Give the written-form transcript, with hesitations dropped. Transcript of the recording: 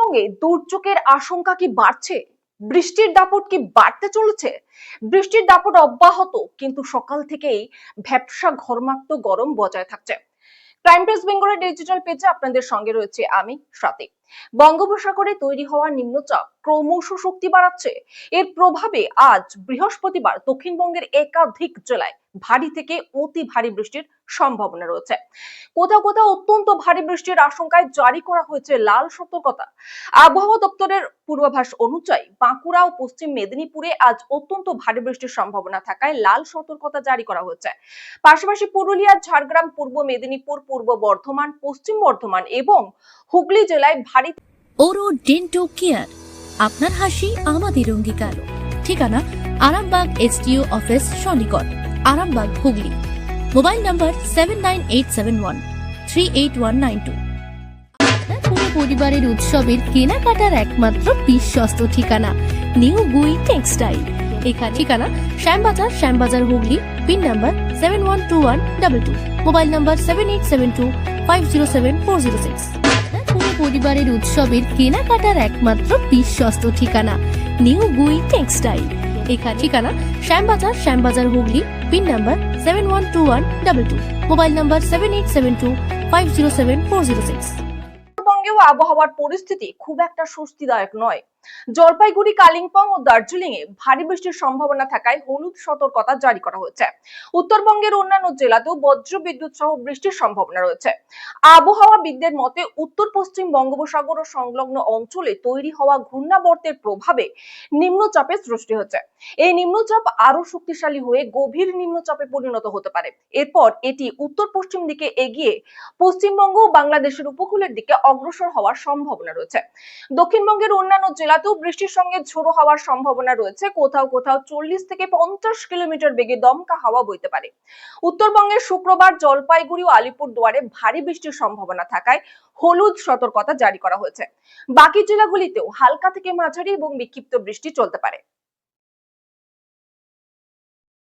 পশ্চিমবঙ্গে দুর্যোগের আশঙ্কা কি বাড়ছে? বৃষ্টির দাপট কি বাড়তে চলেছে? বৃষ্টির দাপট অব্যাহত, কিন্তু সকাল থেকেই ভ্যাপসা ঘর্মাক্ত গরম বজায় থাকছে। ক্রাইম প্রেস বেঙ্গলের ডিজিটাল পেজে আপনাদের সঙ্গে রয়েছে আমি স্বাতী। বঙ্গোপসাগরে তৈরি হওয়া নিম্নচাপ ক্রমশ শক্তি বাড়াচ্ছে। এর প্রভাবে আজ বৃহস্পতিবার দক্ষিণবঙ্গের একাধিক জেলায় ভারী থেকে অতি ভারী বৃষ্টির সম্ভাবনা রয়েছে। কোথাও কোথাও অত্যন্ত ভারী বৃষ্টির আশঙ্কায় জারি করা হয়েছে লাল সতর্কতা। আবহাওয়া দপ্তরের পূর্বাভাস অনুযায়ী বাঁকুড়া ও পশ্চিম মেদিনীপুরে আজ অত্যন্ত ভারী বৃষ্টির সম্ভাবনা থাকায় লাল সতর্কতা জারি করা হয়েছে। পাশাপাশি পুরুলিয়া, ঝাড়গ্রাম, পূর্ব মেদিনীপুর, পূর্ব বর্ধমান, পশ্চিম বর্ধমান এবং হুগলি জেলায় ভারী। ওরো ডেন্টো কেয়ার, আপনার হাসি আমাদের অঙ্গীকার। ঠিকানা আরামবাগ এসডিও অফিস সন্নিকট, আরামবাগ, হুগলি। Mobile number 7987138192। পুরো পরিবারের উৎসবের কেনাকাটার একমাত্র বিশ্বস্ত ঠিকানা নিউ গুই টেক্সটাইল। এখানে ঠিকানা Shyambazar, Hooghly. Pin number 712122। Mobile number 7872507406। পুরো পরিবারের উৎসবের কেনাকাটার একমাত্র বিশ্বস্ত ঠিকানা নিউ গুই টেক্সটাইল। এখানে ঠিকানা Shyambazar, Hooghly. Pin number 712122। Mobile number 7872507406। উত্তরবঙ্গেও আবহাওয়ার পরিস্থিতি খুব একটা স্বস্তিদায়ক নয়। জলপাইগুড়ি, কালিম্পং ও দার্জিলিং এ ভারী বৃষ্টির সম্ভাবনা থাকায় হলুদ সতর্কতা জারি করা হয়েছে। উত্তরবঙ্গের অন্যান্য জেলাতেও বজ্র বিদ্যুৎ সহ বৃষ্টির সম্ভাবনা রয়েছে। আবহাওয়াবিদদের মতে উত্তর পশ্চিম বঙ্গোপসাগর ও সংলগ্ন অঞ্চলে তৈরি হওয়া ঘূর্ণাবর্তের প্রভাবে নিম্নচাপের সৃষ্টি হচ্ছে। এই নিম্নচাপ আরো শক্তিশালী হয়ে গভীর নিম্নচাপে পরিণত হতে পারে। এরপর এটি উত্তর পশ্চিম দিকে এগিয়ে পশ্চিমবঙ্গ ও বাংলাদেশের উপকূলের দিকে অগ্রসর হওয়ার সম্ভাবনা রয়েছে। দক্ষিণবঙ্গের অন্যান্য জেলাতেও বৃষ্টির সঙ্গে ঝোড়ো হওয়ার সম্ভাবনা রয়েছে। কোথাও কোথাও 40 থেকে 50 কিলোমিটার বেগে দমকা হাওয়া বইতে পারে। উত্তরবঙ্গের শুক্রবার জলপাইগুড়ি ও আলিপুরদুয়ারে ভারী বৃষ্টির সম্ভাবনা থাকায় হলুদ সতর্কতা জারি করা হয়েছে। বাকি জেলাগুলিতেও হালকা থেকে মাঝারি এবং বিক্ষিপ্ত বৃষ্টি চলতে পারে।